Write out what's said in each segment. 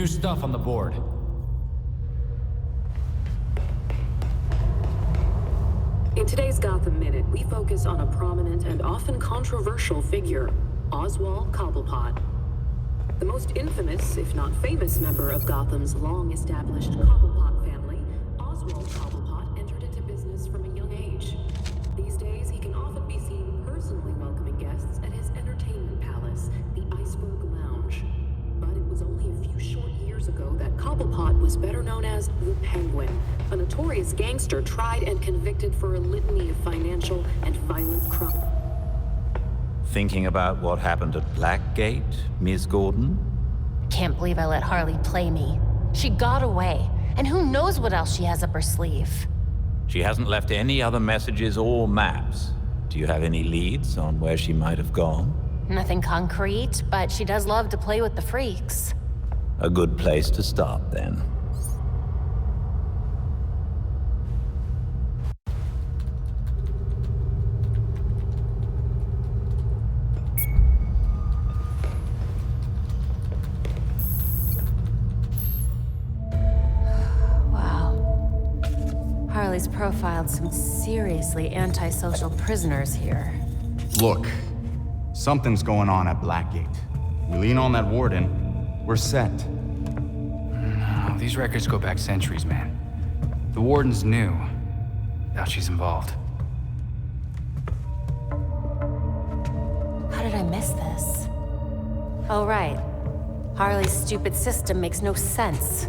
new stuff on the board. In today's Gotham Minute, we focus on a prominent and often controversial figure, Oswald Cobblepot. The most infamous, if not famous, member of Gotham's long-established Cobblepot family, Oswald Cobblepot entered into business from a young age. These days, he can often be seen personally welcoming guests at his entertainment palace, the Iceberg Lounge. But it was only a few short years ago that Cobblepot was better known as the Penguin, a notorious gangster tried and convicted for a litany of financial and violent crimes. Thinking about what happened at Blackgate, Ms. Gordon? Can't believe I let Harley play me. She got away, and who knows what else she has up her sleeve. She hasn't left any other messages or maps. Do you have any leads on where she might have gone? Nothing concrete, but she does love to play with the freaks. A good place to start, then. Harley's profiled some seriously antisocial prisoners here. Look, something's going on at Blackgate. We lean on that warden, we're set. No, these records go back centuries, man. The warden's new. Now she's involved. How did I miss this? Oh, right. Harley's stupid system makes no sense.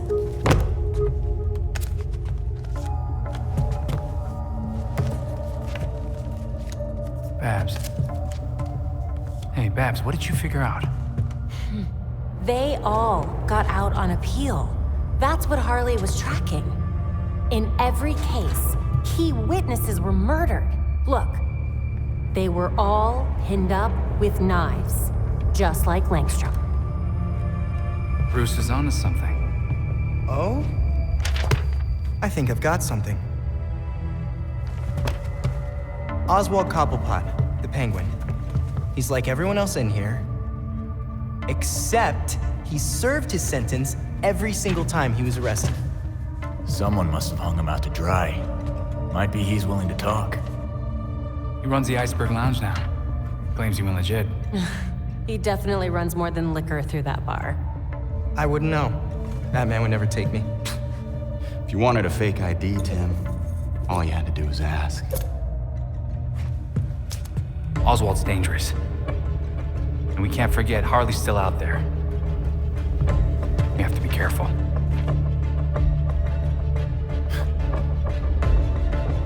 Babs. Hey, Babs, what did you figure out? They all got out on appeal. That's what Harley was tracking. In every case, key witnesses were murdered. Look, they were all pinned up with knives, just like Langstrom. Bruce is onto something. Oh? I think I've got something. Oswald Cobblepot, the Penguin. He's like everyone else in here, except he served his sentence every single time he was arrested. Someone must have hung him out to dry. Might be he's willing to talk. He runs the Iceberg Lounge now. Claims he went legit. He definitely runs more than liquor through that bar. I wouldn't know. That man would never take me. If you wanted a fake ID, Tim, all you had to do was ask. Oswald's dangerous. And we can't forget Harley's still out there. We have to be careful.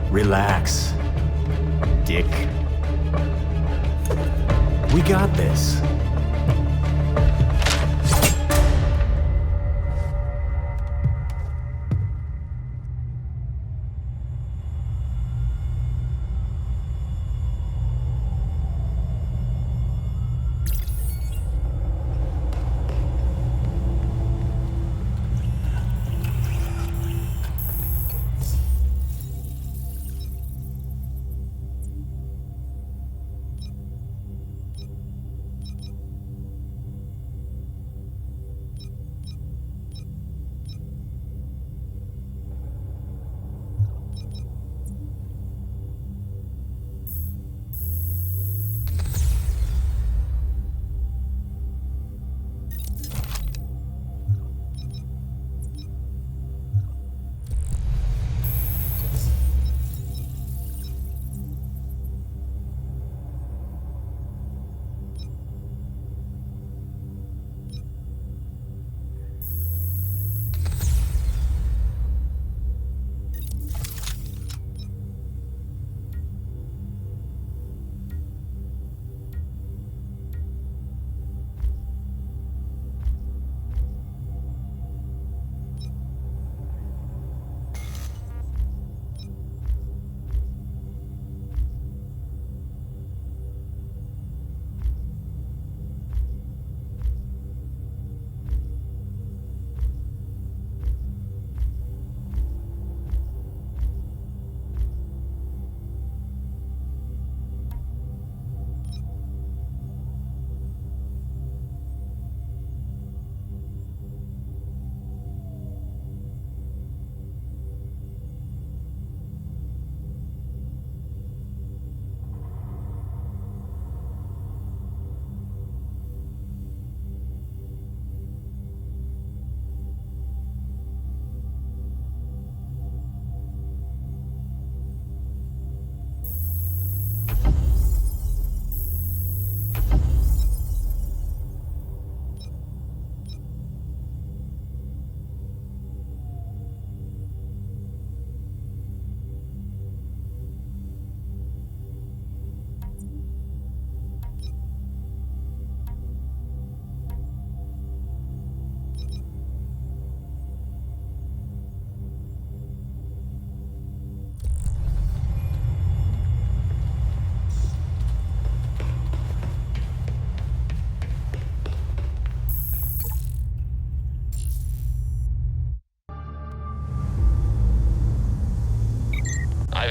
Relax, Dick. We got this.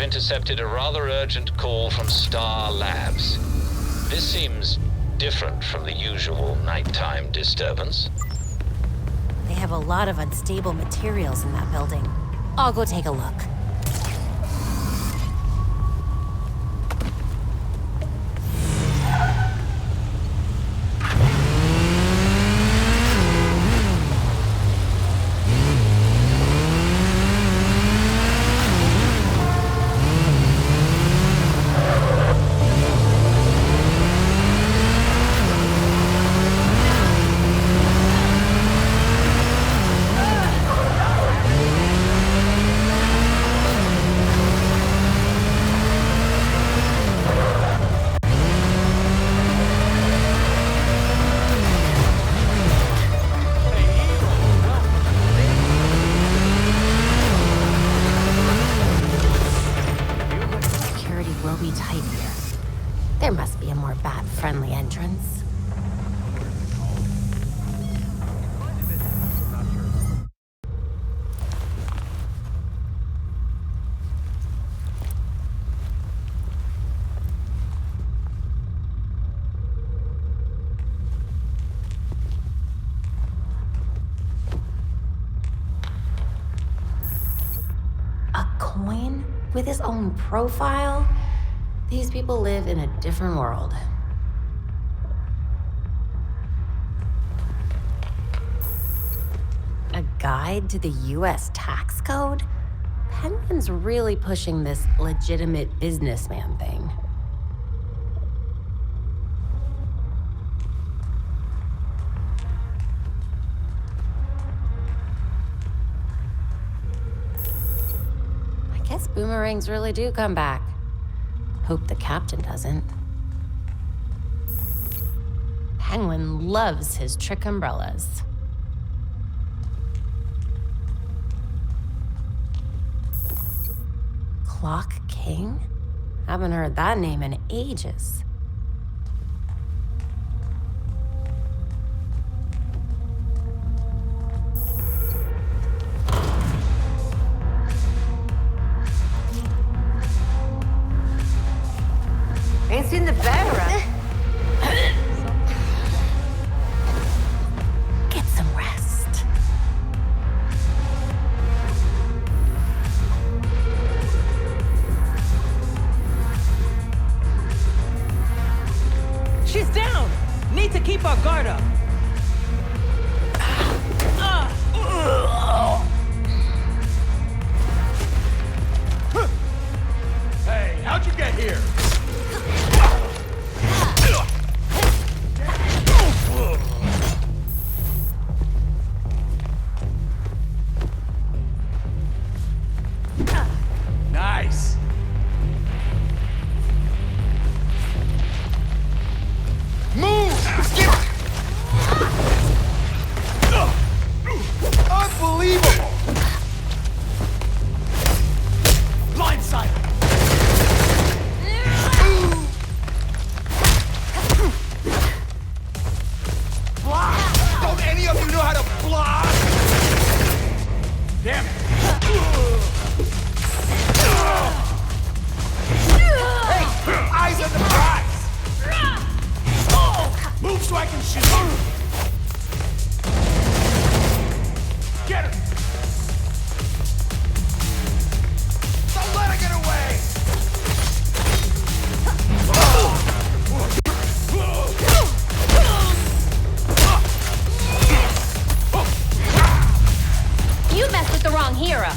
intercepted a rather urgent call from Star Labs. This seems different from the usual nighttime disturbance. They have a lot of unstable materials in that building. I'll go take a look. There must be a more bat-friendly entrance. A coin with his own profile? These people live in a different world. A guide to the US tax code? Penguin's really pushing this legitimate businessman thing. I guess boomerangs really do come back. Hope the captain doesn't. Penguin loves his trick umbrellas. Clock King? Haven't heard that name in ages. Ain't seen the better. Get some rest. She's down! Need to keep our guard up. Hey, how'd you get here? Nice. Move! Unbelievable! Blindside! Don't any of you know how to block? Damn it! Hey! Eyes on the prize! Move so I can shoot! Get her! Don't let her get away! You messed with the wrong hero.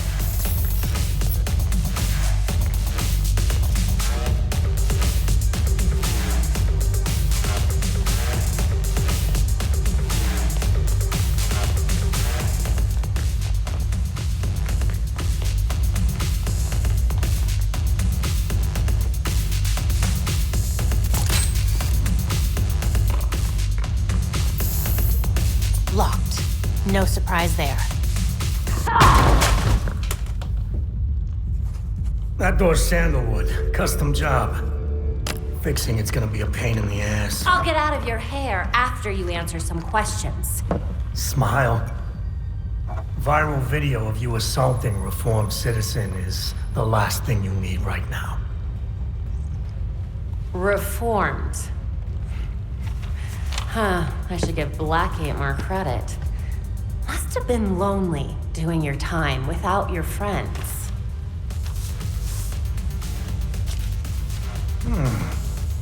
Locked. No surprise there. That door's sandalwood. Custom job. Fixing it's gonna be a pain in the ass. I'll get out of your hair after you answer some questions. Smile. Viral video of you assaulting reformed citizen is the last thing you need right now. Reformed. Huh, I should give Blackgate more credit. Must have been lonely doing your time without your friends.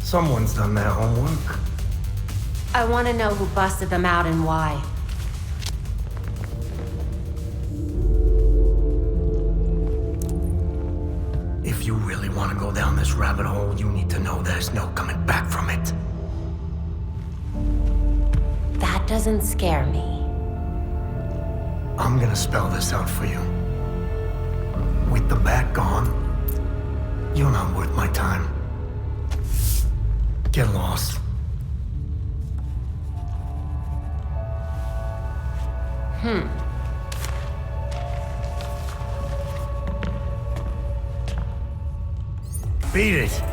Someone's done their homework. I want to know who busted them out and why. If you really want to go down this rabbit hole, you need to know there's no coming back from it. That doesn't scare me. I'm gonna spell this out for you. With the bat gone, you're not worth my time. Get lost. Beat it.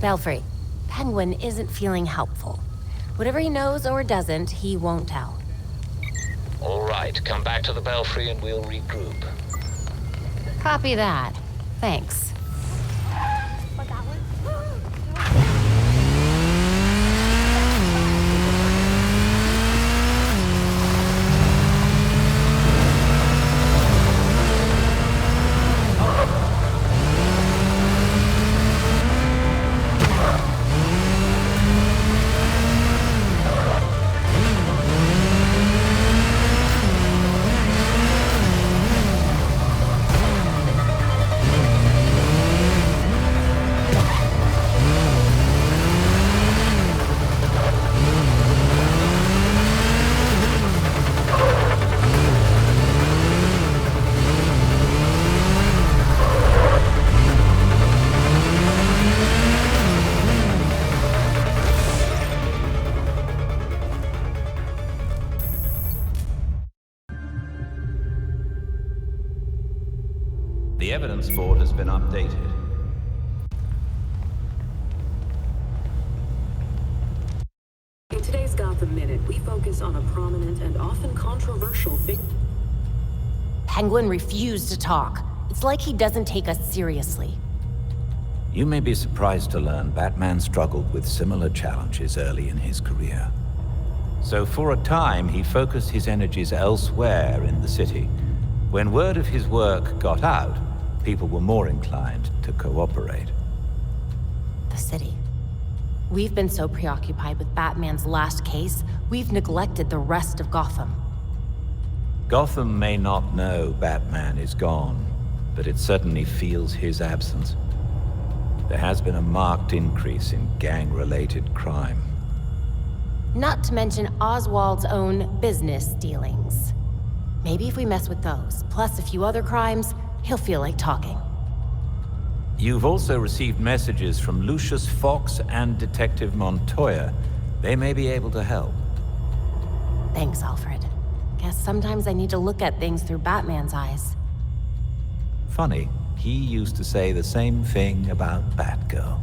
Belfry, Penguin isn't feeling helpful. Whatever he knows or doesn't, he won't tell. All right, come back to the Belfry and we'll regroup. Copy that. Thanks. The evidence board has been updated. In today's Gotham Minute, we focus on a prominent and often controversial figure. Penguin refused to talk. It's like he doesn't take us seriously. You may be surprised to learn Batman struggled with similar challenges early in his career. So for a time, he focused his energies elsewhere in the city. When word of his work got out, people were more inclined to cooperate. The city. We've been so preoccupied with Batman's last case, we've neglected the rest of Gotham. Gotham may not know Batman is gone, but it certainly feels his absence. There has been a marked increase in gang-related crime. Not to mention Oswald's own business dealings. Maybe if we mess with those, plus a few other crimes, he'll feel like talking. You've also received messages from Lucius Fox and Detective Montoya. They may be able to help. Thanks, Alfred. Guess sometimes I need to look at things through Batman's eyes. Funny, he used to say the same thing about Batgirl.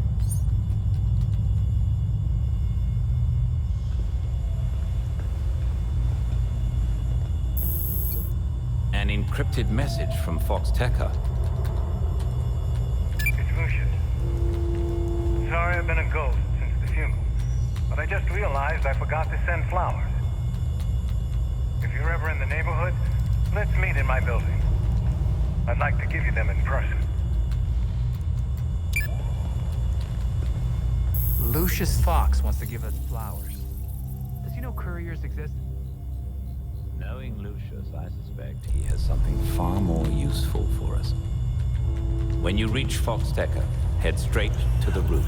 An encrypted message from Fox Tekka. It's Lucius. Sorry I've been a ghost since the funeral, but I just realized I forgot to send flowers. If you're ever in the neighborhood, let's meet in my building. I'd like to give you them in person. Lucius Fox wants to give us flowers. Does he know couriers exist? Knowing Lucius, I suspect he has something far more useful for us. When you reach Fox Tekka, head straight to the roof.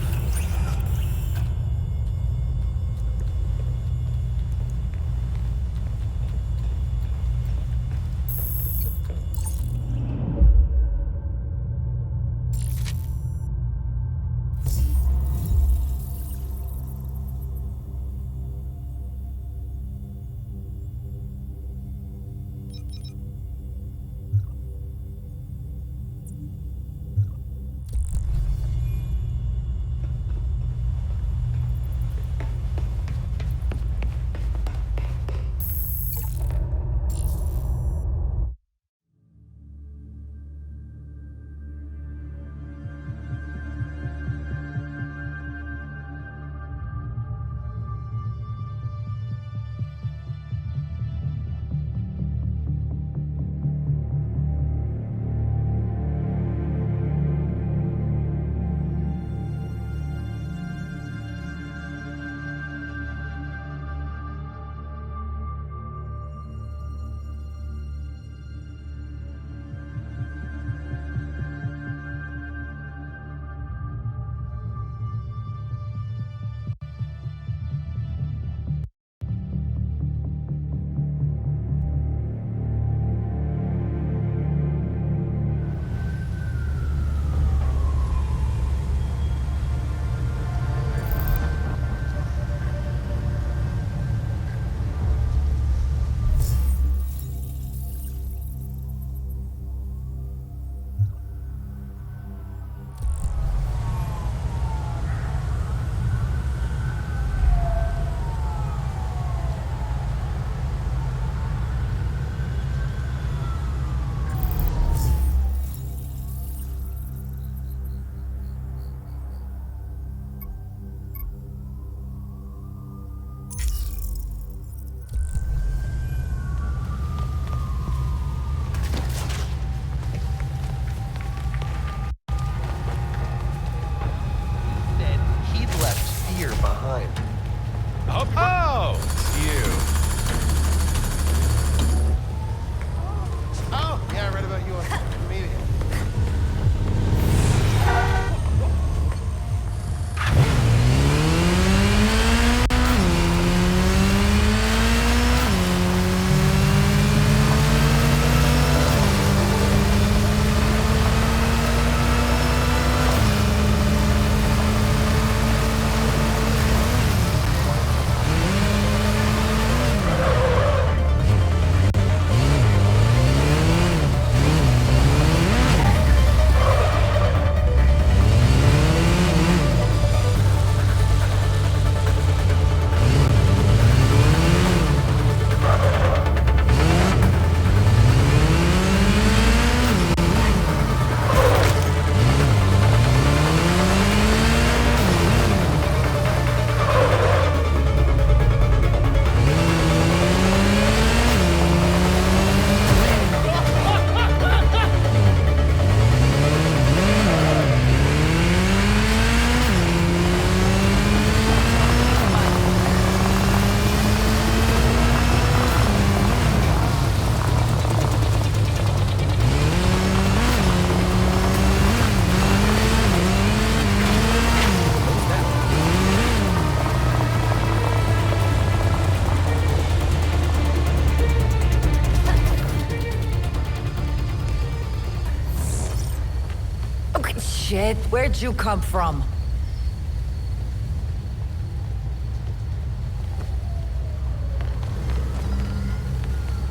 shit. Where'd you come from?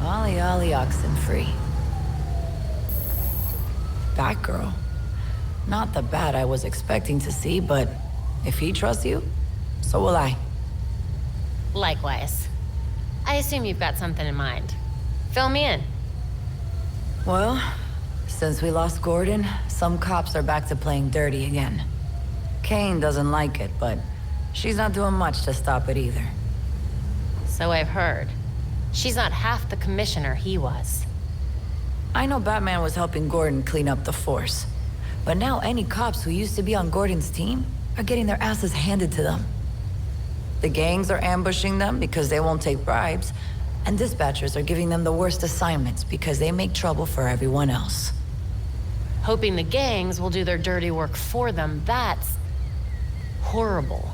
Ollie, ollie, oxen free. Batgirl. Not the bat I was expecting to see, but if he trusts you, so will I. Likewise. I assume you've got something in mind. Fill me in. Well, since we lost Gordon, some cops are back to playing dirty again. Kane doesn't like it, but she's not doing much to stop it either. So I've heard. She's not half the commissioner he was. I know Batman was helping Gordon clean up the force, but now any cops who used to be on Gordon's team are getting their asses handed to them. The gangs are ambushing them because they won't take bribes, and dispatchers are giving them the worst assignments because they make trouble for everyone else. Hoping the gangs will do their dirty work for them, that's horrible.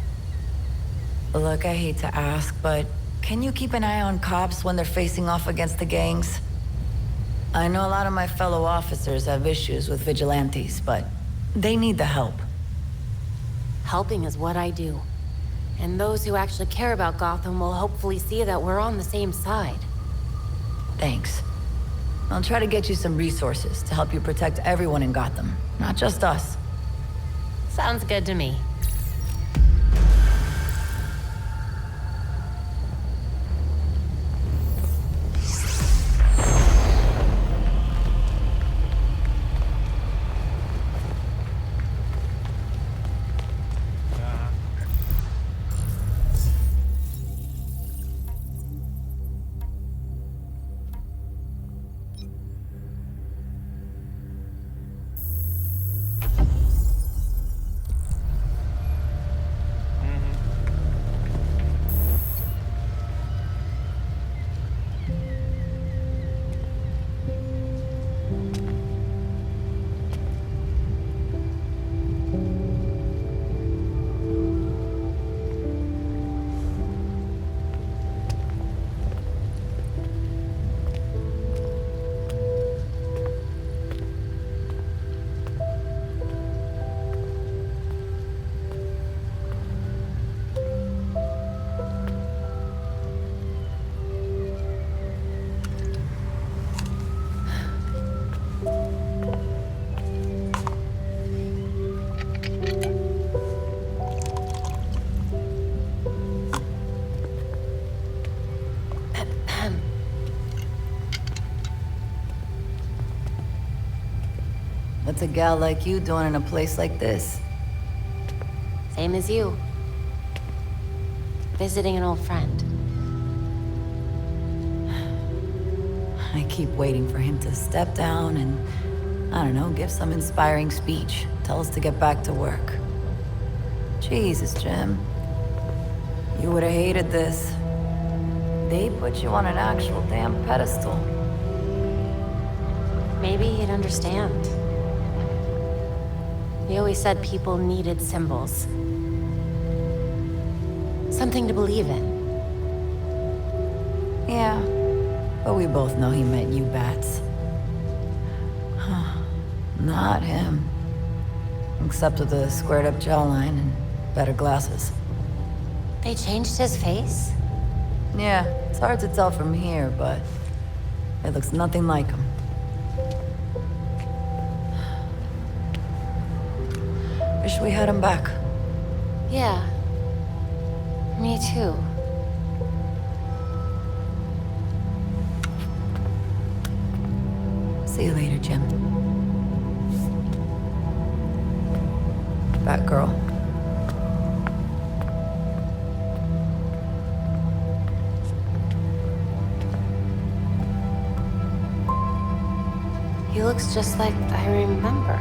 Look, I hate to ask, but can you keep an eye on cops when they're facing off against the gangs? I know a lot of my fellow officers have issues with vigilantes, but they need the help. Helping is what I do. And those who actually care about Gotham will hopefully see that we're on the same side. Thanks. I'll try to get you some resources to help you protect everyone in Gotham, not just us. Sounds good to me. What's a gal like you doing in a place like this? Same as you. Visiting an old friend. I keep waiting for him to step down and, I don't know, give some inspiring speech. Tell us to get back to work. Jesus, Jim. You would have hated this. They put you on an actual damn pedestal. Maybe he'd understand. He always said people needed symbols. Something to believe in. Yeah, but we both know he meant you bats. Not him. Except with the squared-up jawline and better glasses. They changed his face? Yeah, it's hard to tell from here, but it looks nothing like him. Wish we had him back. Yeah. Me too. See you later, Jim. Batgirl. He looks just like I remember.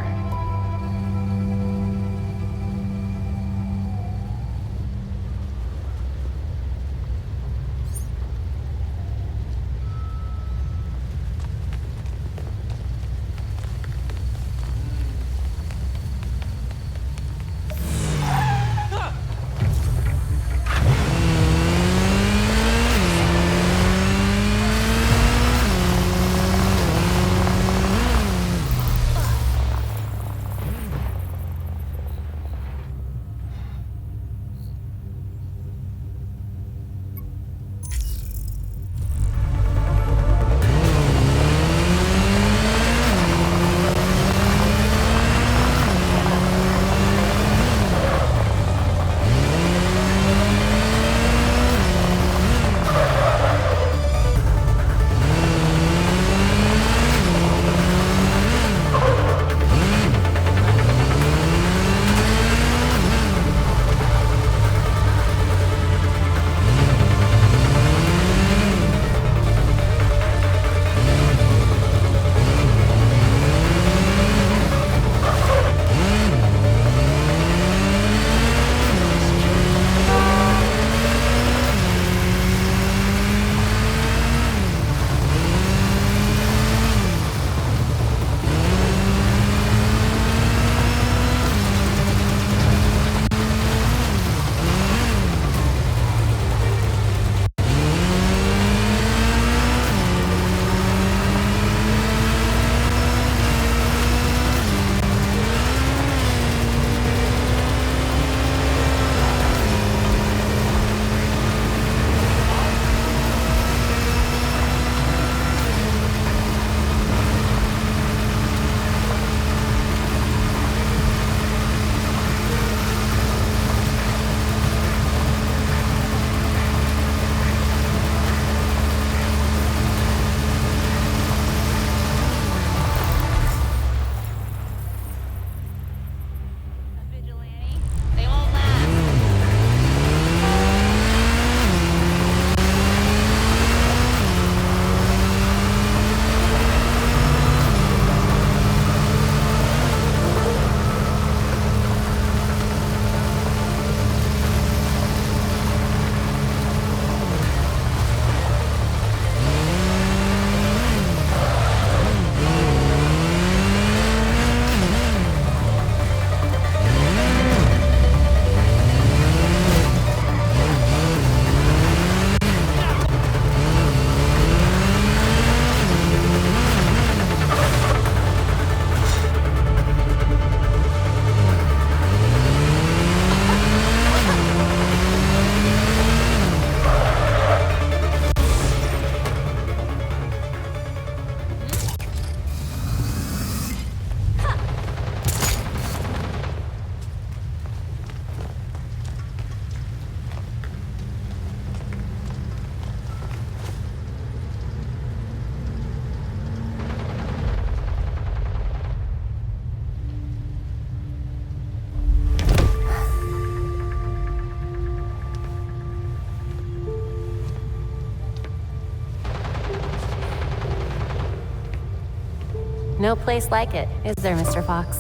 No place like it, is there, Mr. Fox?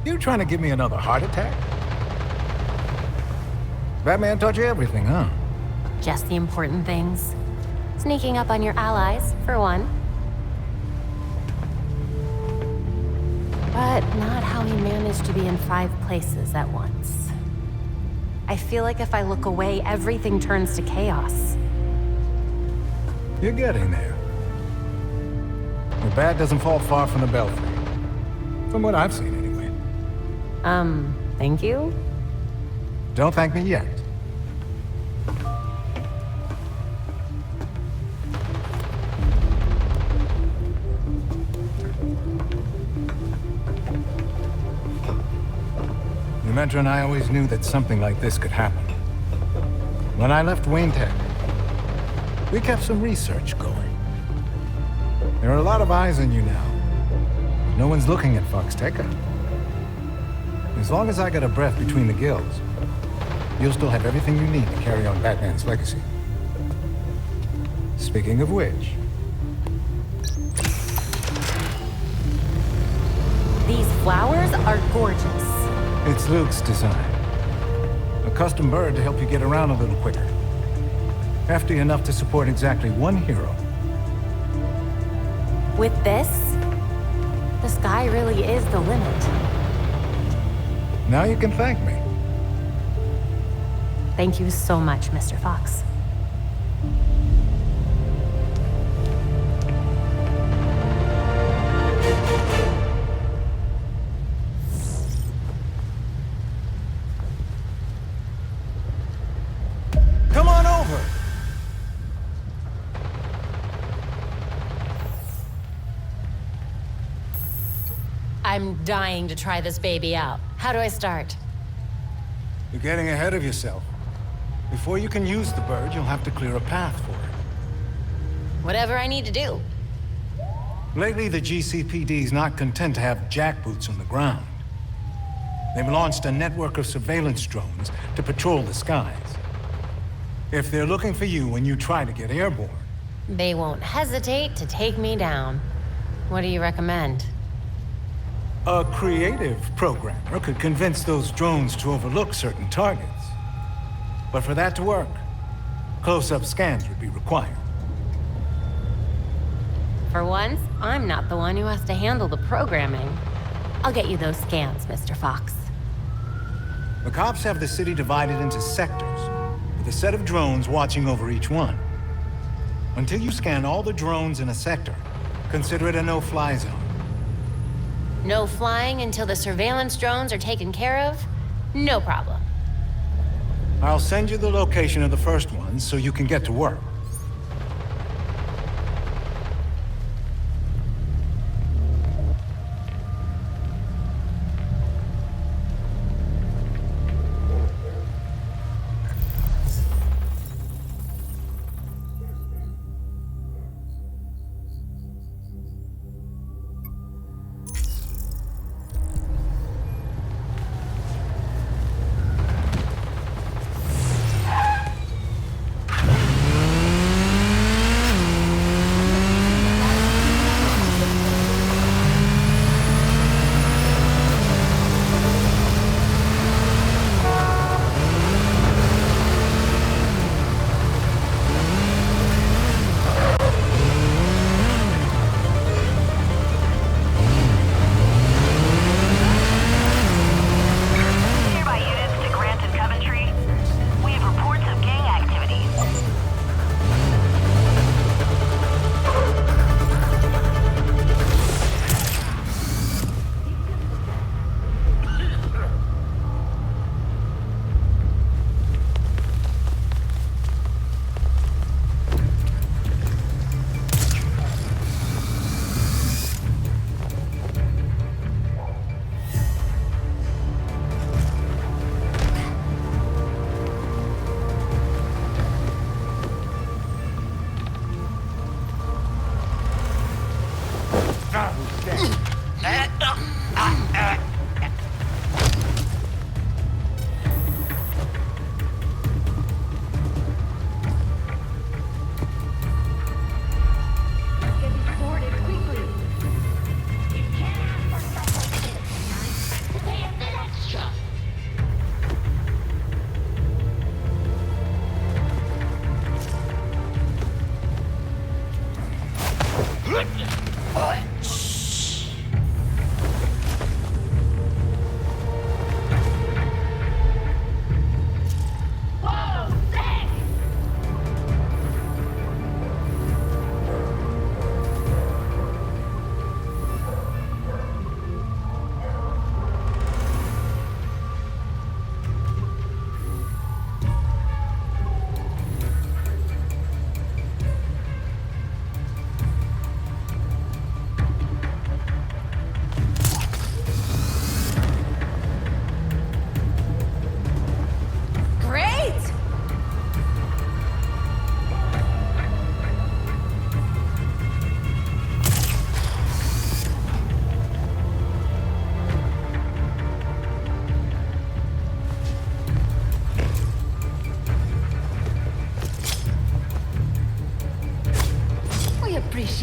You trying to give me another heart attack? Batman taught you everything, huh? Just the important things. Sneaking up on your allies, for one. But not how he managed to be in 5 places at once. I feel like if I look away, everything turns to chaos. You're getting there. The bat doesn't fall far from the belfry. From what I've seen, anyway. Thank you? Don't thank me yet. Demetra and I always knew that something like this could happen. When I left Wayne Tech, we kept some research going. There are a lot of eyes on you now. No one's looking at Fox Tech. As long as I got a breath between the gills, you'll still have everything you need to carry on Batman's legacy. Speaking of which... These flowers are gorgeous. It's Luke's design. A custom bird to help you get around a little quicker. Hefty enough to support exactly 1 hero. With this, the sky really is the limit. Now you can thank me. Thank you so much, Mr. Fox. Come on over. I'm dying to try this baby out. How do I start? You're getting ahead of yourself. Before you can use the bird, you'll have to clear a path for it. Whatever I need to do. Lately, the GCPD's not content to have jackboots on the ground. They've launched a network of surveillance drones to patrol the skies. If they're looking for you when you try to get airborne... They won't hesitate to take me down. What do you recommend? A creative programmer could convince those drones to overlook certain targets. But for that to work, close-up scans would be required. For once, I'm not the one who has to handle the programming. I'll get you those scans, Mr. Fox. The cops have the city divided into sectors, with a set of drones watching over each one. Until you scan all the drones in a sector, consider it a no-fly zone. No flying until the surveillance drones are taken care of? No problem. I'll send you the location of the first one so you can get to work.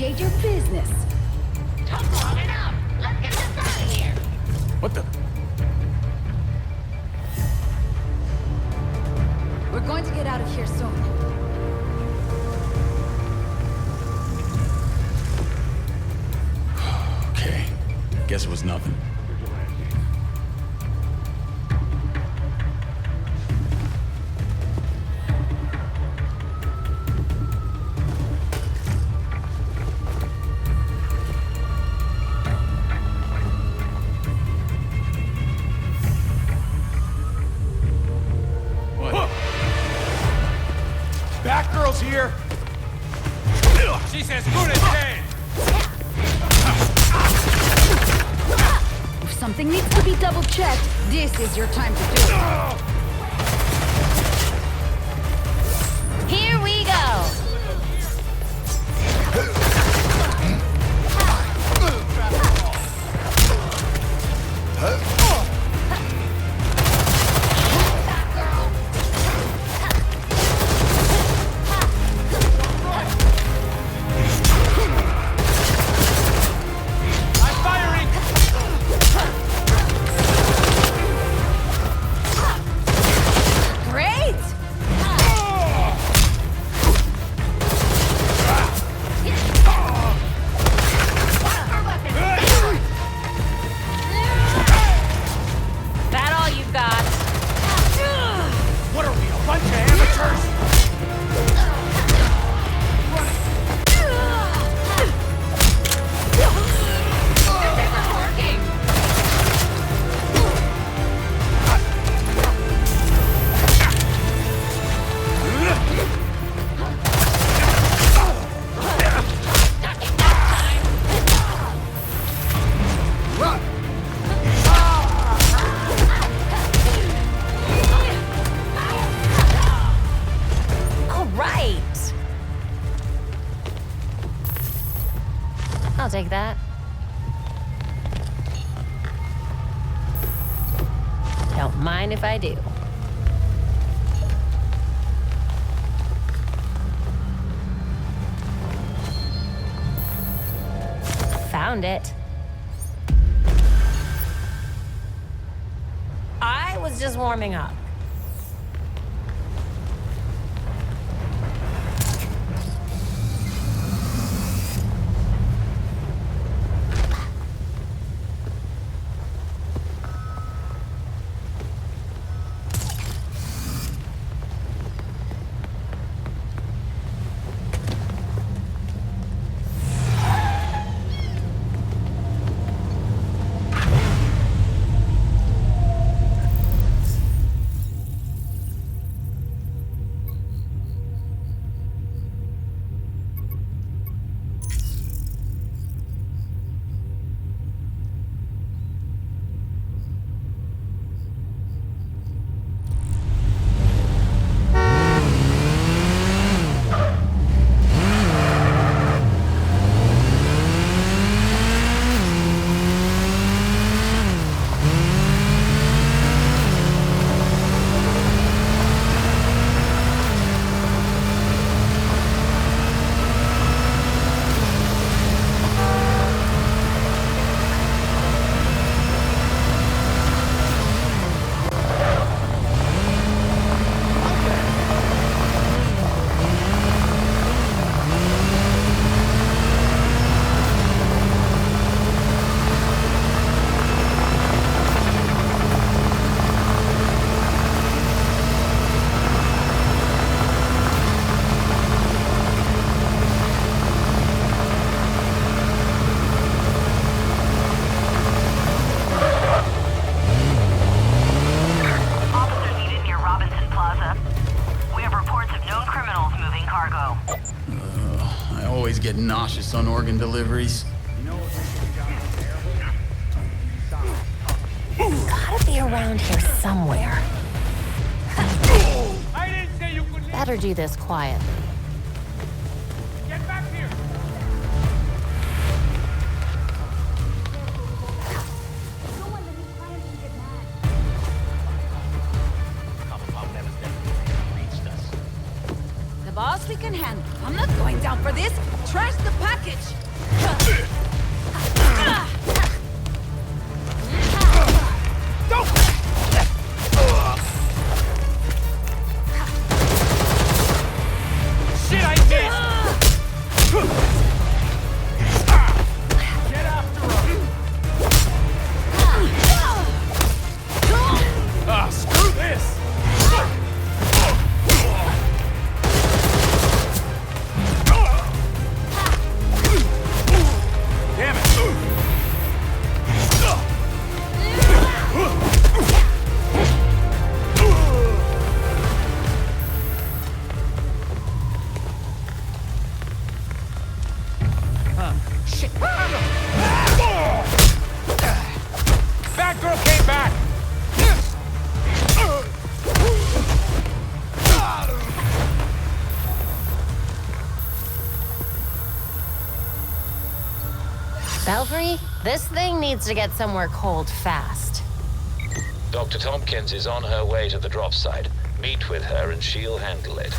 Initiate your business. Took long enough. Let's get this out of here. What the? We're going to get out of here soon. Okay. Guess it was nothing. Batgirl's here! She says good as dead! If something needs to be double-checked, this is your time to do it. Here we go. I'll take that. Don't mind if I do. Found it. I was just warming up. Get nauseous on organ deliveries. It's gotta be around here somewhere. Better do this quietly. Get back here! The boss we can handle. I'm not going down for this. Trash the package. Shit, I missed! Get after him! Ah, screw this! Damn it! Shit! Bad girl came back! Belfry, this thing needs to get somewhere cold fast. Dr. Tompkins is on her way to the drop site. Meet with her and she'll handle it.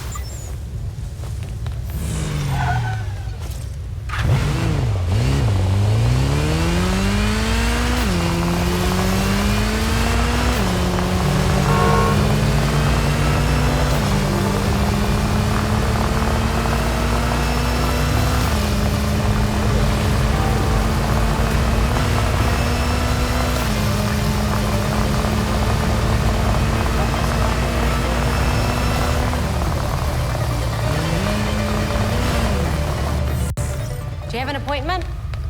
Do you have an appointment?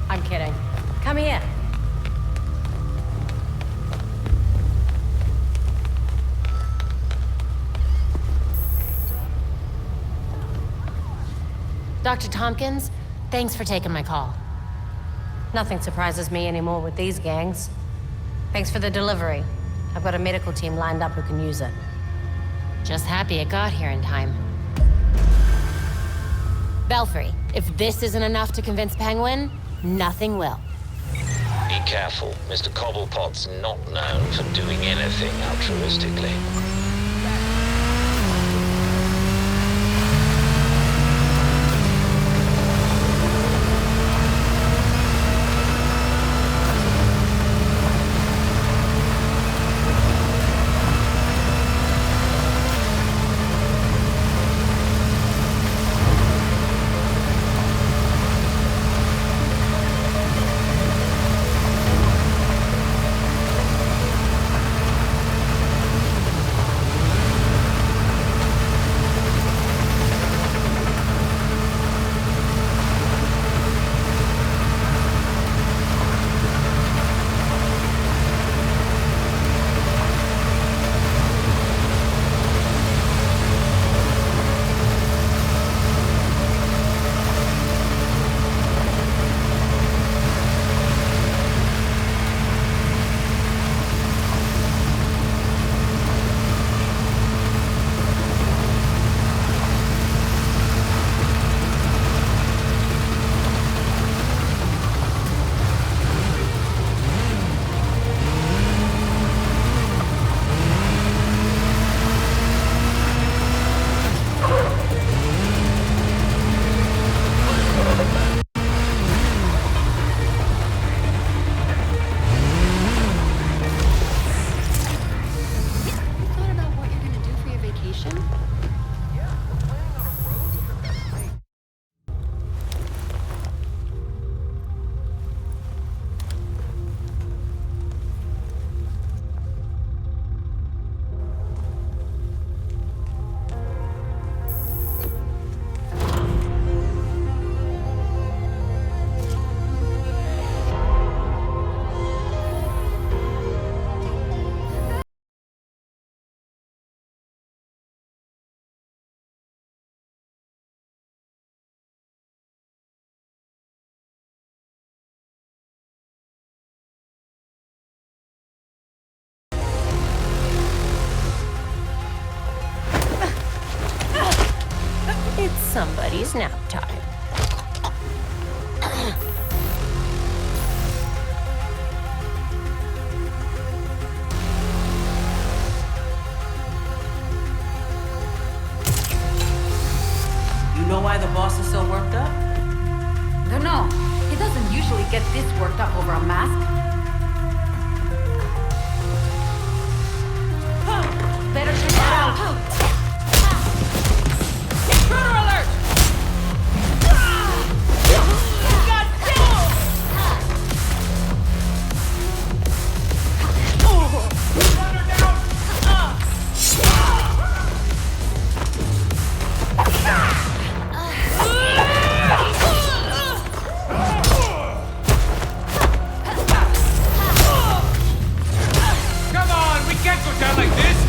I'm kidding. Come here. Dr. Tompkins, thanks for taking my call. Nothing surprises me anymore with these gangs. Thanks for the delivery. I've got a medical team lined up who can use it. Just happy it got here in time. Belfry, if this isn't enough to convince Penguin, nothing will. Be careful. Mr. Cobblepot's not known for doing anything altruistically. It's somebody's nap time. know why the boss is so worked up? Don't know. He doesn't usually get this worked up over a mask. Better check that out. Intruder alert! Got Come on, we can't go down like this!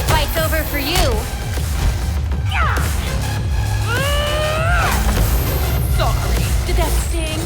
Fight's over for you. Sorry, did that sting?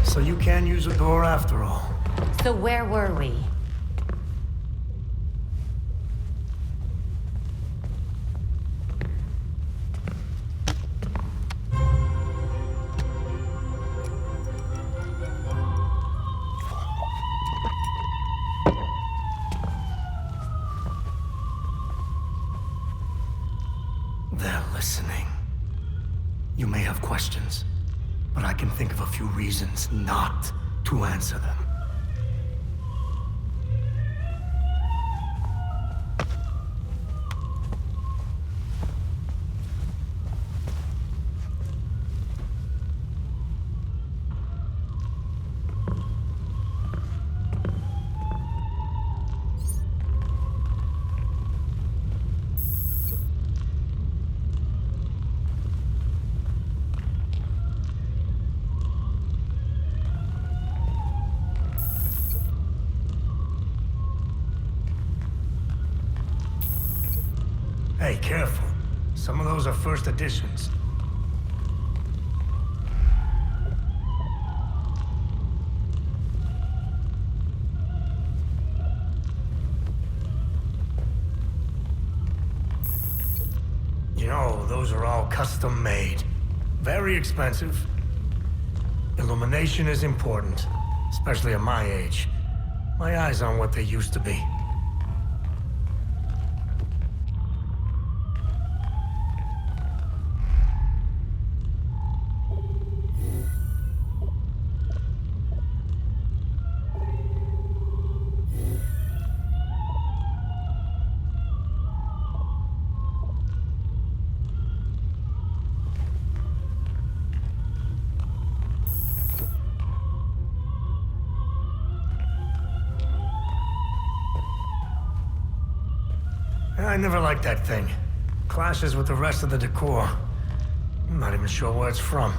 So you can use a door after all. So where were we? They're listening. You may have questions, but I can think of a few reasons not to answer them. Hey, careful. Some of those are first editions. You know, those are all custom made. Very expensive. Illumination is important, especially at my age. My eyes aren't what they used to be. I never liked that thing. Clashes with the rest of the decor. I'm not even sure where it's from.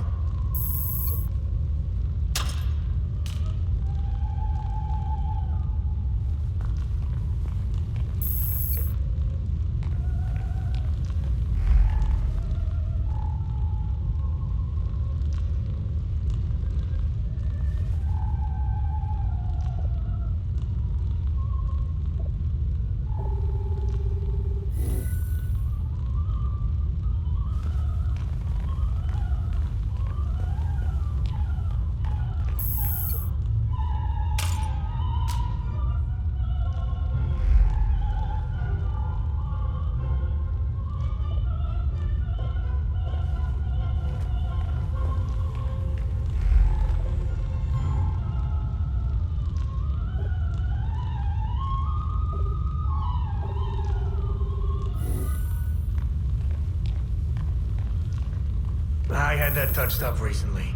I had that touched up recently.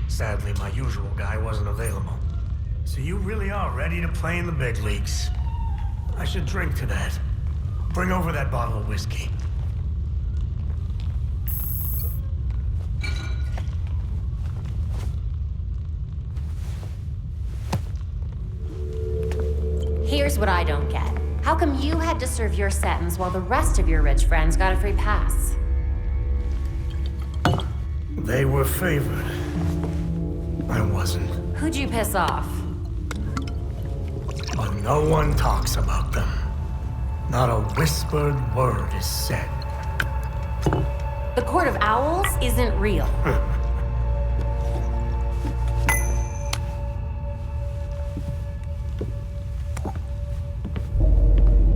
Sadly, my usual guy wasn't available. So you really are ready to play in the big leagues. I should drink to that. Bring over that bottle of whiskey. Here's what I don't get. How come you had to serve your sentence while the rest of your rich friends got a free pass? They were favored. I wasn't. Who'd you piss off? But no one talks about them. Not a whispered word is said. The Court of Owls isn't real.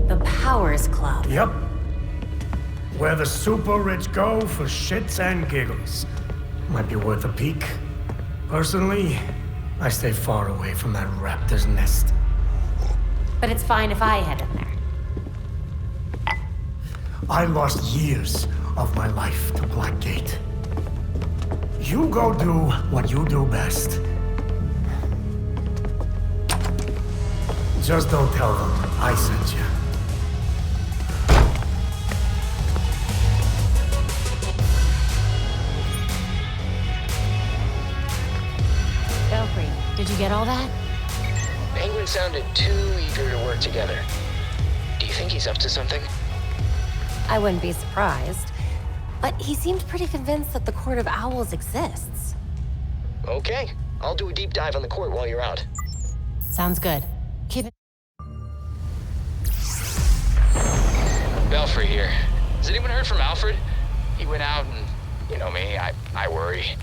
The Powers Club. Yep. Where the super rich go for shits and giggles. Might be worth a peek. Personally, I stay far away from that raptor's nest. But it's fine if I head in there. I lost years of my life to Blackgate. You go do what you do best. Just don't tell them I sent you. Belfry, did you get all that? Penguin sounded too eager to work together. Do you think he's up to something? I wouldn't be surprised. But he seemed pretty convinced that the Court of Owls exists. Okay. I'll do a deep dive on the court while you're out. Sounds good. Keep it. Belfry here. Has anyone heard from Alfred? He went out and, you know me, I worry.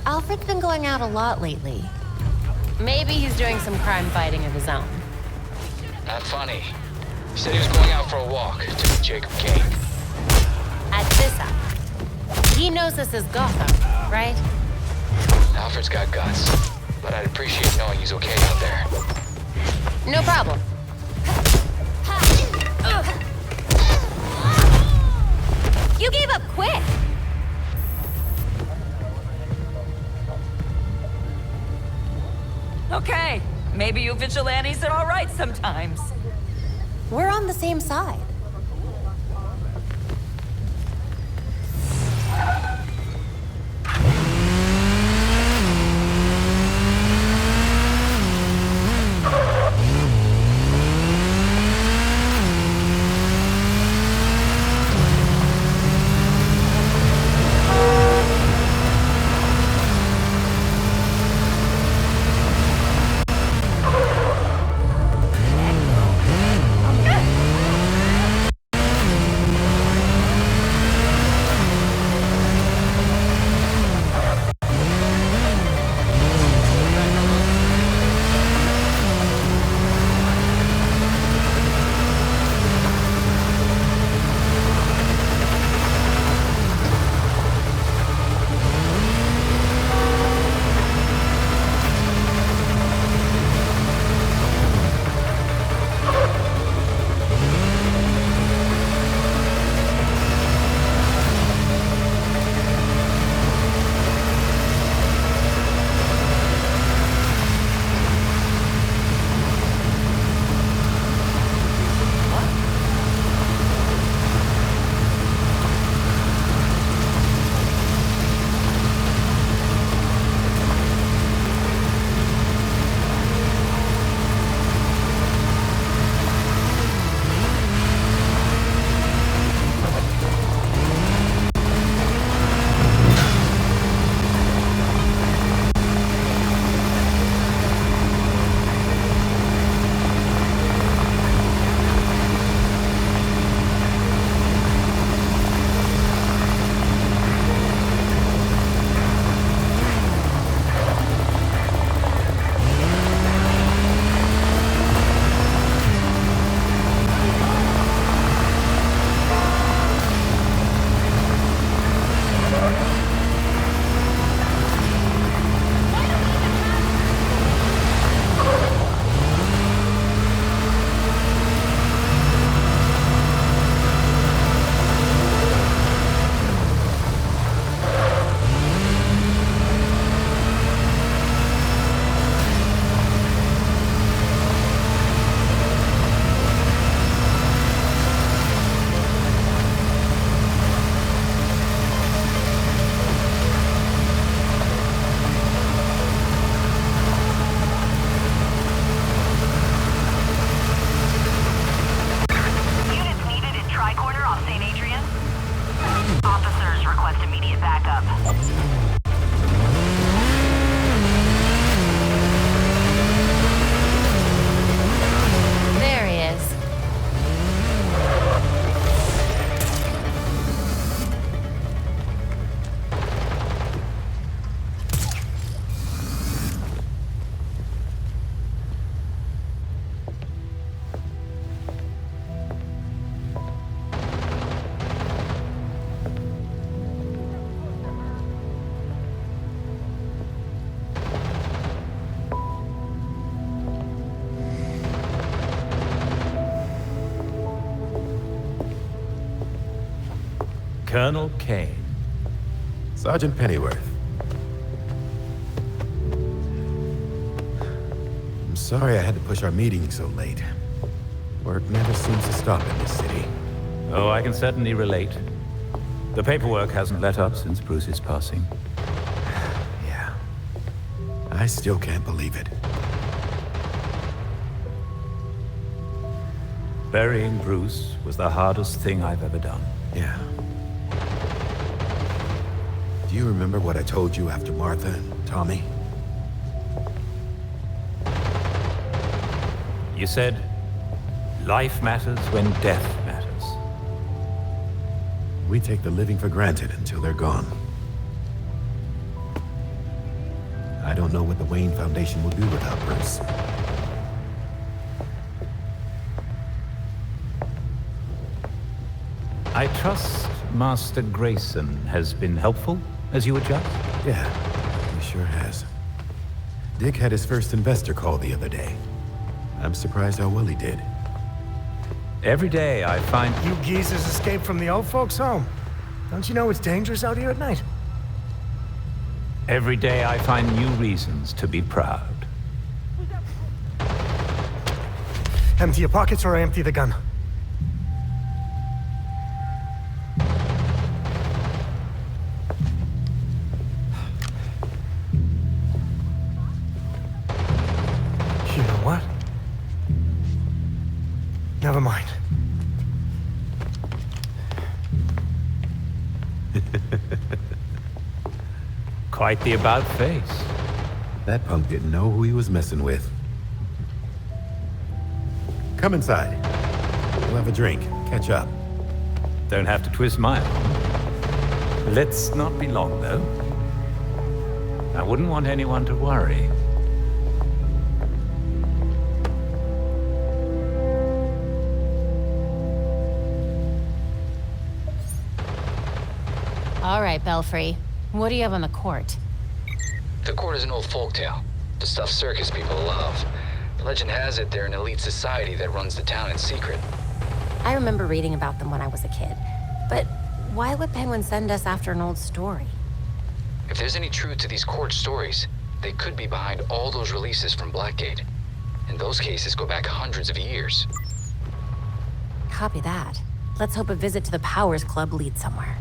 Alfred's been going out a lot lately. Maybe he's doing some crime fighting of his own. Not funny. He said he was going out for a walk to meet Jacob Kane. At this hour. He knows this is Gotham, right? Alfred's got guts, but I'd appreciate knowing he's okay out there. No problem. You gave up quick. Okay, maybe you vigilantes are all right sometimes. We're on the same side. Colonel Kane. Sergeant Pennyworth. I'm sorry I had to push our meeting so late. Work never seems to stop in this city. Oh, I can certainly relate. The paperwork hasn't let up since Bruce's passing. Yeah. I still can't believe it. Burying Bruce was the hardest thing I've ever done. Yeah. Do you remember what I told you after Martha and Tommy? You said, life matters when death matters. We take the living for granted until they're gone. I don't know what the Wayne Foundation will do without Bruce. I trust Master Grayson has been helpful as you adjust? Yeah, he sure has. Dick had his first investor call the other day. I'm surprised how well he did. Every day I find... You geezers escaped from the old folks' home. Don't you know it's dangerous out here at night? Every day I find new reasons to be proud. Empty your pockets or I empty the gun. You know what? Never mind. Quite the about-face. That punk didn't know who he was messing with. Come inside. We'll have a drink, catch up. Don't have to twist my arm. Let's not be long, though. I wouldn't want anyone to worry. All right, Belfry. What do you have on the court? The court is an old folktale. The stuff circus people love. The legend has it they're an elite society that runs the town in secret. I remember reading about them when I was a kid. But why would Penguin send us after an old story? If there's any truth to these court stories, they could be behind all those releases from Blackgate. And those cases go back hundreds of years. Copy that. Let's hope a visit to the Powers Club leads somewhere.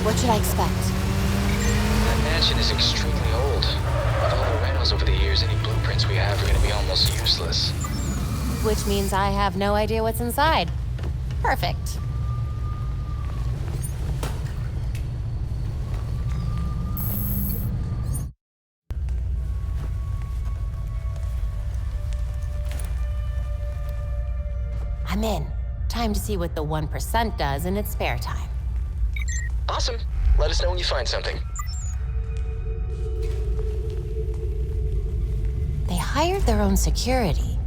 What should I expect? That mansion is extremely old. With all the rentals over the years, any blueprints we have are going to be almost useless. Which means I have no idea what's inside. Perfect. I'm in. Time to see what the 1% does in its spare time. Awesome. Let us know when you find something. They hired their own security.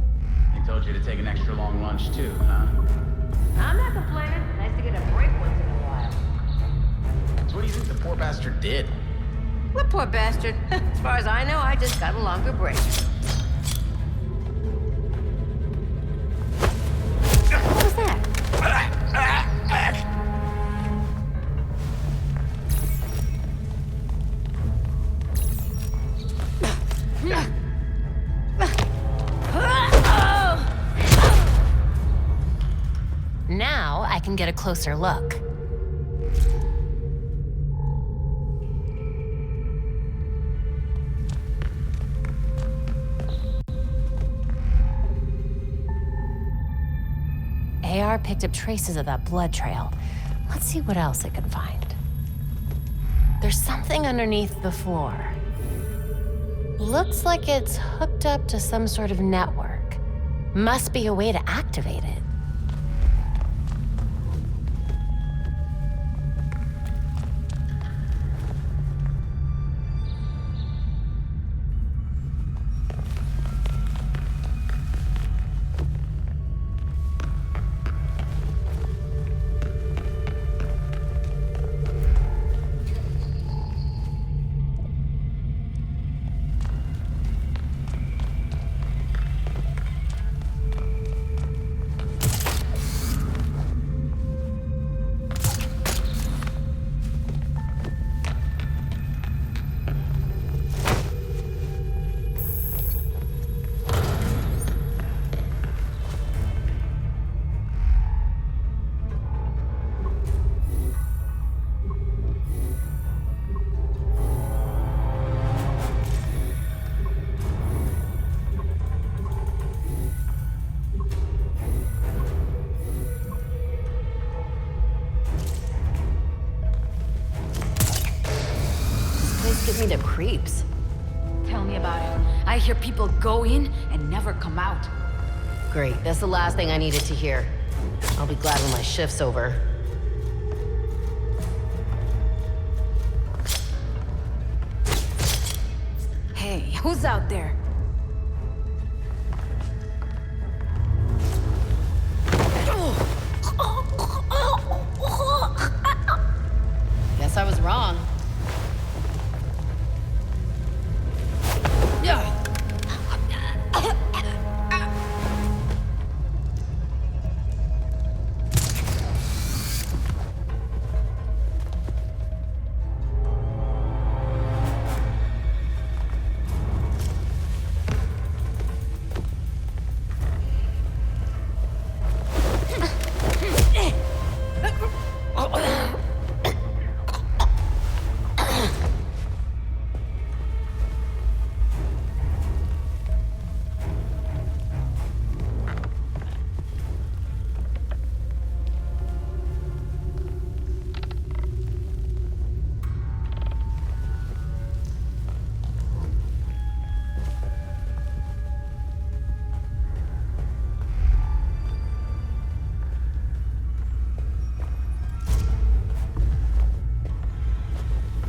They told you to take an extra long lunch too, huh? I'm not complaining. Nice to get a break once in a while. So what do you think the poor bastard did? The poor bastard. As far as I know, I just got a longer break. What was that? Now I can get a closer look. AR picked up traces of that blood trail. Let's see what else it can find. There's something underneath the floor. Looks like it's hooked up to some sort of network. Must be a way to activate it. Give me the creeps. Tell me about it. I hear people go in and never come out. Great, that's the last thing I needed to hear. I'll be glad when my shift's over. Hey, who's out there? Guess I was wrong.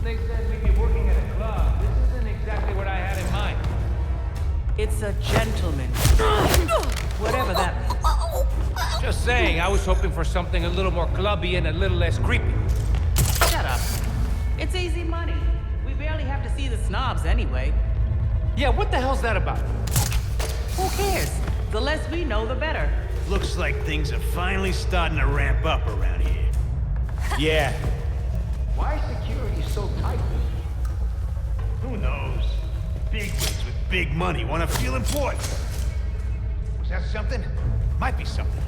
They said we'd be working at a club. This isn't exactly what I had in mind. It's a gentleman. Whatever that means. Just saying, I was hoping for something a little more clubby and a little less creepy. Shut up. It's easy money. We barely have to see the snobs anyway. Yeah, what the hell's that about? Who cares? The less we know, the better. Looks like things are finally starting to ramp up around here. Yeah. Why is security so tight? Who knows? Bigwigs with big money want to feel important. Was that something? Might be something.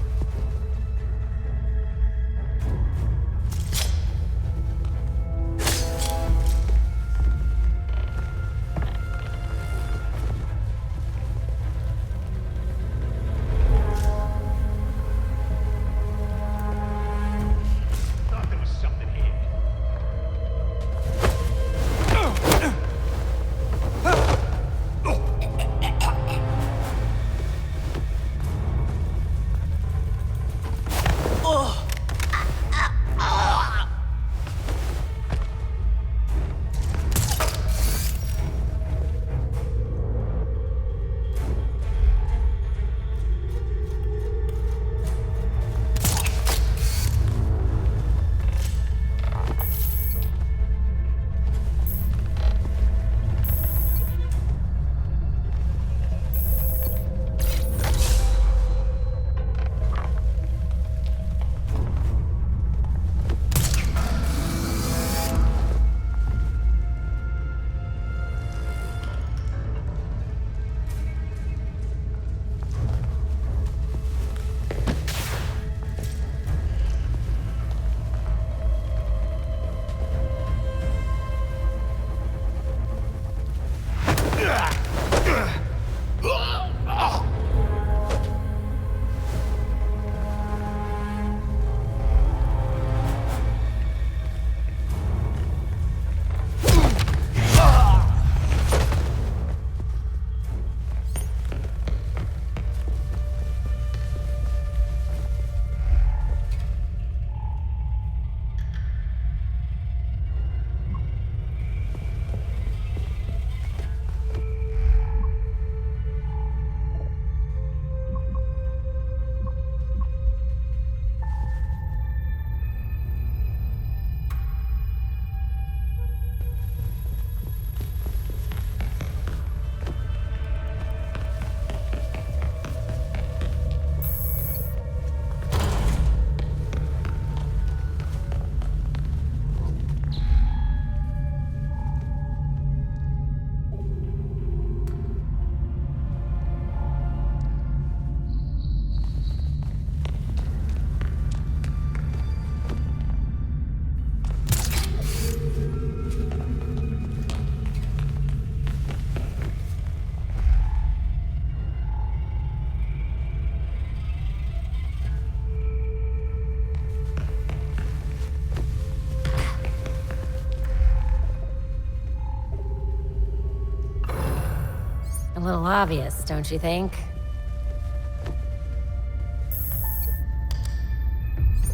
little obvious, don't you think?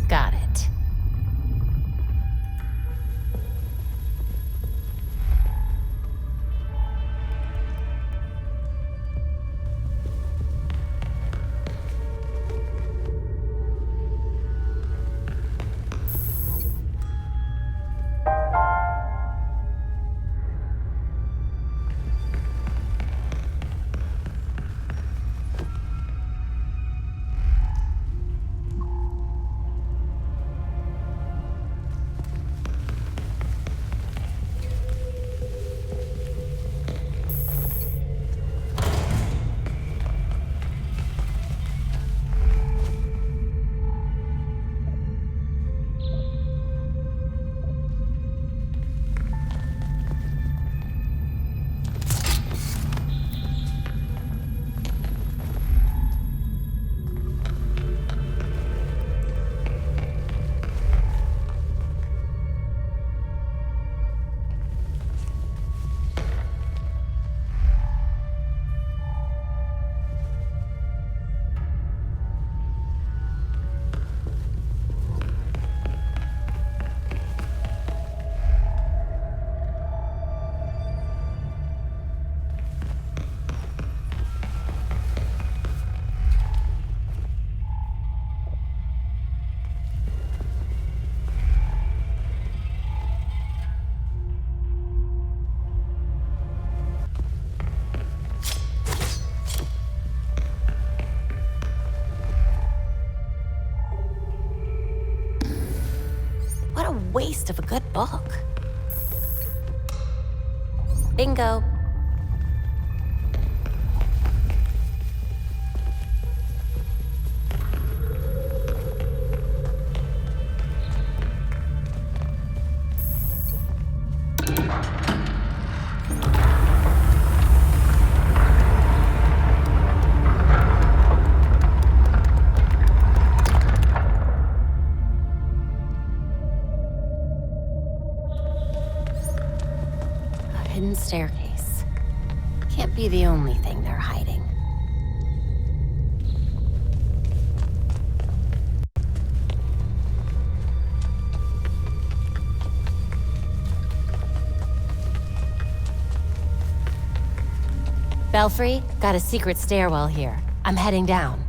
Got it. Waste of a good book. Bingo. Staircase. Can't be the only thing they're hiding. Belfry, got a secret stairwell here. I'm heading down.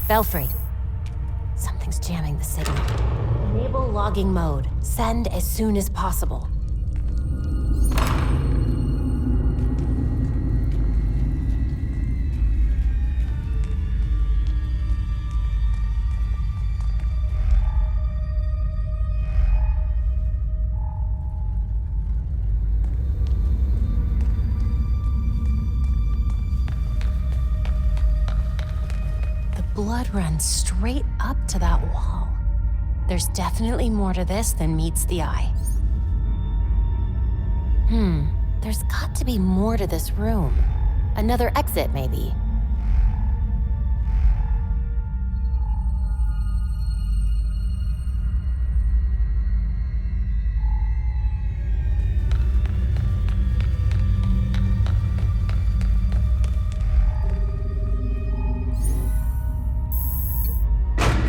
Belfry. Something's jamming the signal. Enable logging mode. Send as soon as possible. The blood runs straight up to that wall. There's definitely more to this than meets the eye. There's got to be more to this room. Another exit, maybe.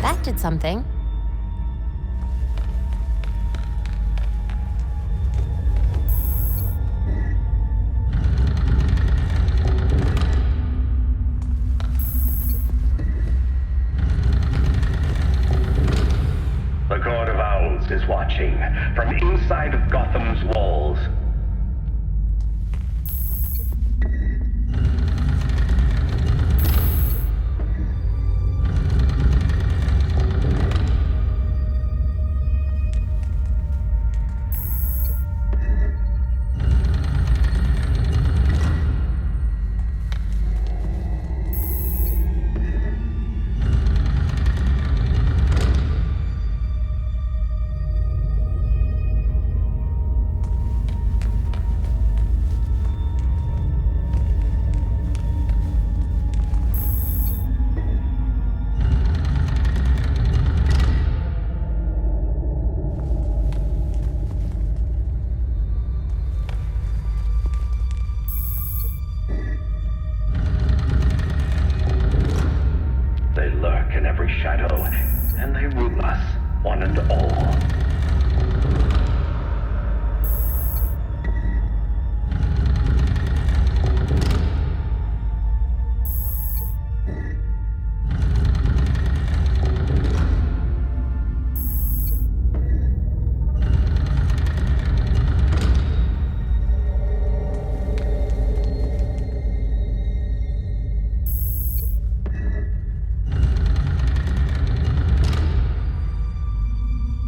That did something. Is watching from inside of Gotham's walls.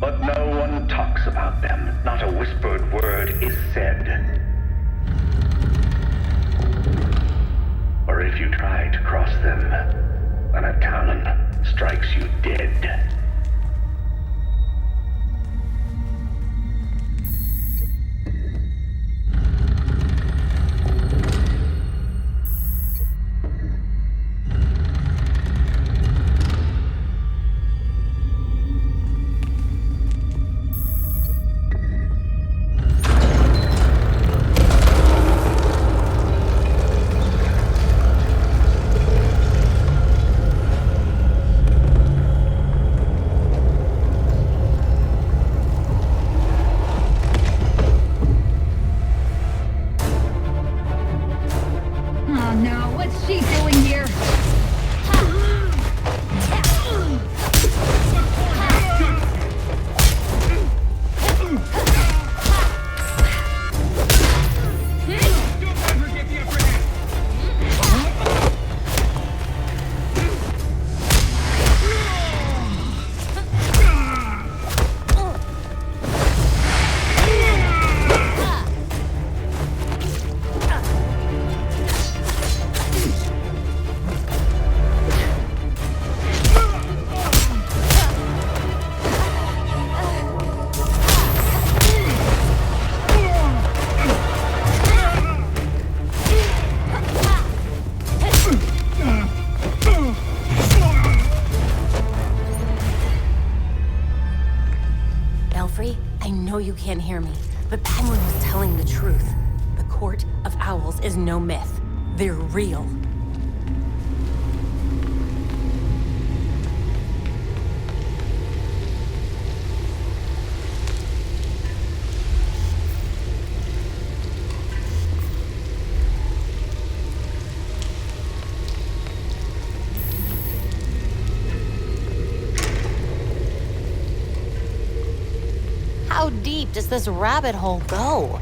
But no one talks about them. Not a whispered word is said. Or if you try to cross them, then a talon strikes you dead. You can't hear me, but Penguin was telling the truth. The Court of Owls is no myth. They're real. How deep does this rabbit hole go?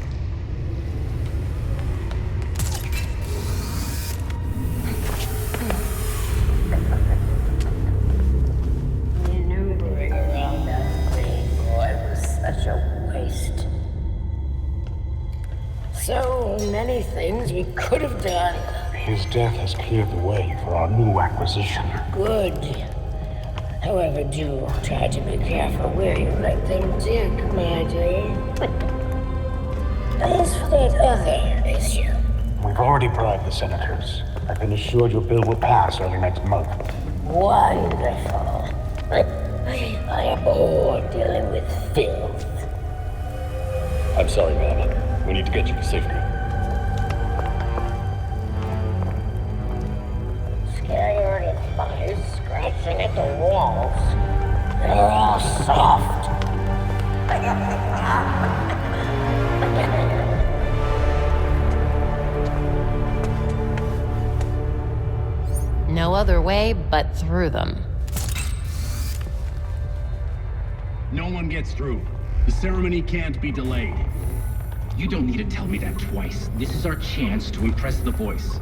Maneuvering around that thing, boy, was such a waste. So many things we could have done. His death has cleared the way for our new acquisition. Good. However, do try to be careful where you let them dig, my dear. As for that other issue... We've already bribed the senators. I've been assured your bill will pass early next month. Wonderful. I am bored dealing with filth. I'm sorry, ma'am. We need to get you to safety. Scared of flies scratching at the walls. They're all soft. No other way but through them. No one gets through. The ceremony can't be delayed. You don't need to tell me that twice. This is our chance to impress the voice.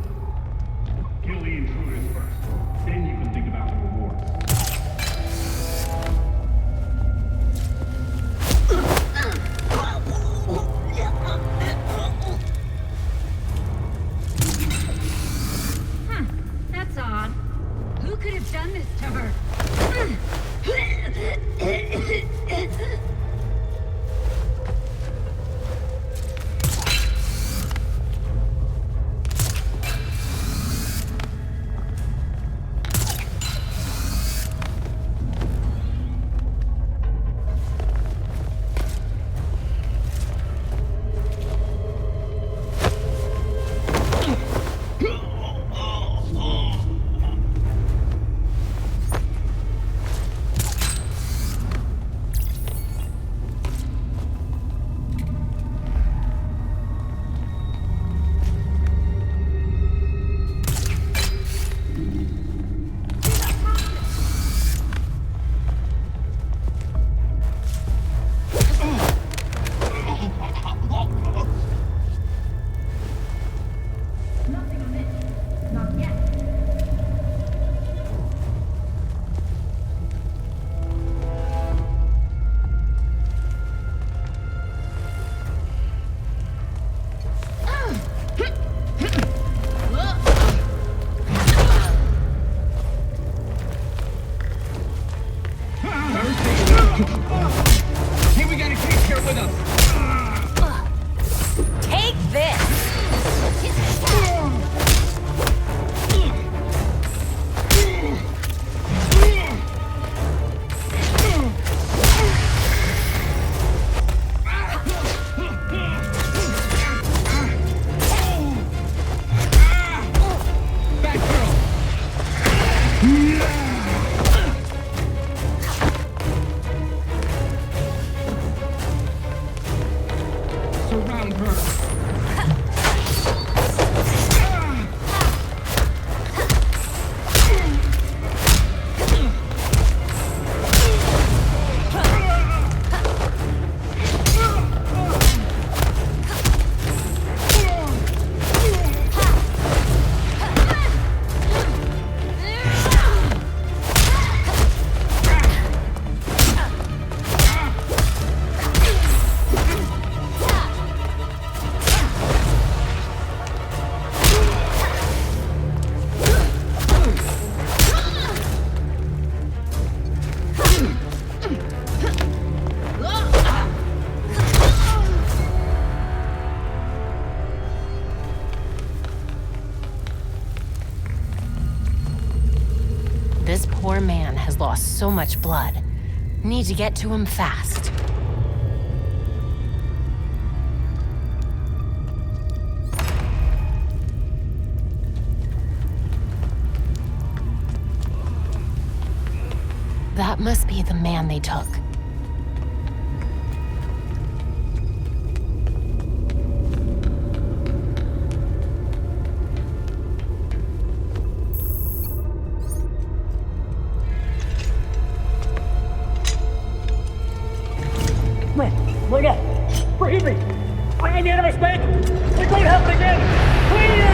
Kill the intruders first. Then you can think about the rewards. That's odd. Who could have done this to her? poor man has lost so much blood. Need to get to him fast. That must be the man they took. Look at breathe me! I need a mistake! It won't happen again! Please!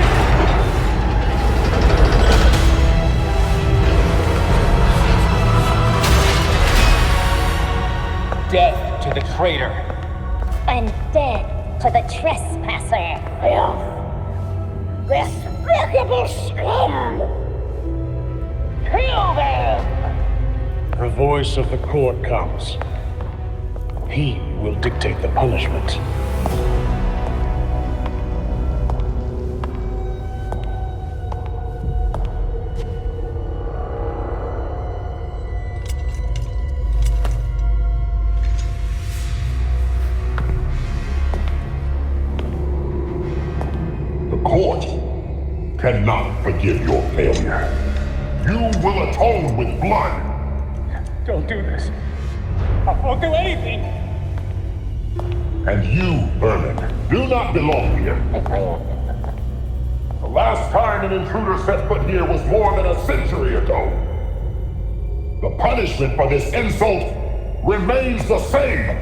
Death to the traitor. And dead to the trespasser. Despicable scum! Kill them! The voice of the court comes. He will dictate the punishment. The court cannot forgive your failure. You will atone with blood. Don't do this. I won't do anything! And you, Vermin, do not belong here. The last time an intruder set foot here was more than a century ago. The punishment for this insult remains the same.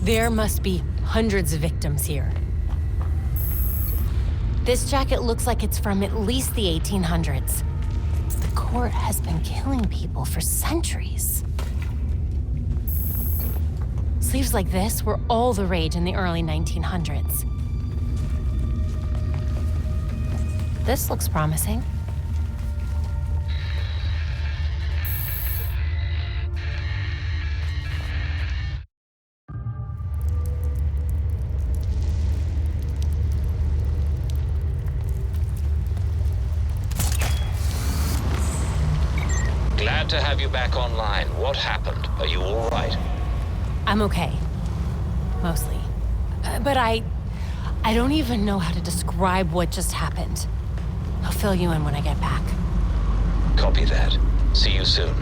There must be hundreds of victims here. This jacket looks like it's from at least the 1800s. The court has been killing people for centuries. Sleeves like this were all the rage in the early 1900s. This looks promising. Glad to have you back online. What happened? Are you all right? I'm okay. Mostly. But I don't even know how to describe what just happened. I'll fill you in when I get back. Copy that. See you soon.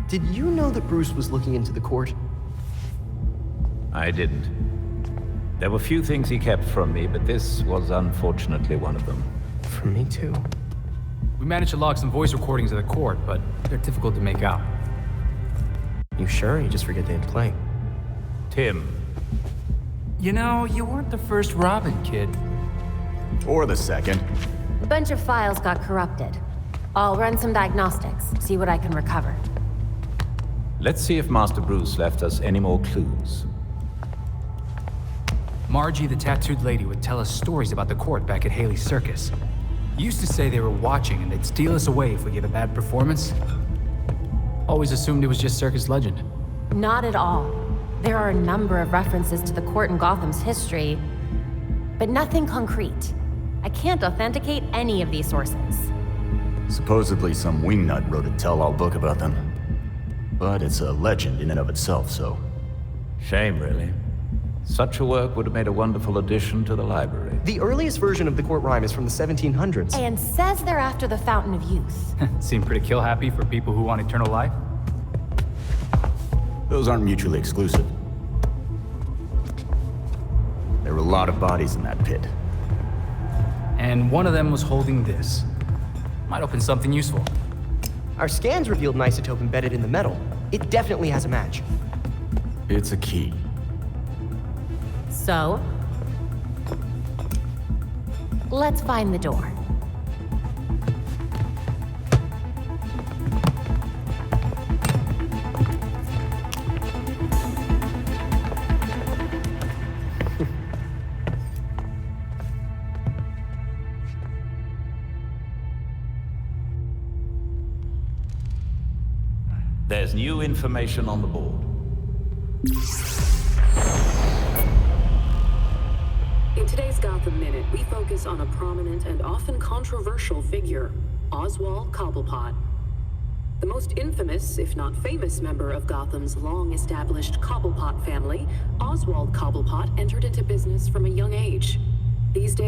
Did you know that Bruce was looking into the court? I didn't. There were few things he kept from me, but this was unfortunately one of them. From me too. We managed to log some voice recordings of the court, but they're difficult to make out. You sure? You just forget they had playing. Tim. You know, you weren't the first Robin, kid. Or the second. A bunch of files got corrupted. I'll run some diagnostics, see what I can recover. Let's see if Master Bruce left us any more clues. Margie, the tattooed lady, would tell us stories about the court back at Haley's Circus. Used to say they were watching and they'd steal us away if we gave a bad performance. Always assumed it was just circus legend. Not at all. There are a number of references to the court in Gotham's history, but nothing concrete. I can't authenticate any of these sources. Supposedly some wingnut wrote a tell-all book about them. But it's a legend in and of itself, so... Shame, really. Such a work would have made a wonderful addition to the library. The earliest version of the court rhyme is from the 1700s. And says they're after the Fountain of Youth. Seem pretty kill-happy for people who want eternal life. Those aren't mutually exclusive. There were a lot of bodies in that pit. And one of them was holding this. Might open something useful. Our scans revealed an isotope embedded in the metal. It definitely has a match. It's a key. So? Let's find the door. There's new information on the board. In today's Gotham Minute, we focus on a prominent and often controversial figure, Oswald Cobblepot. The most infamous, if not famous, member of Gotham's long-established Cobblepot family, Oswald Cobblepot entered into business from a young age. These days,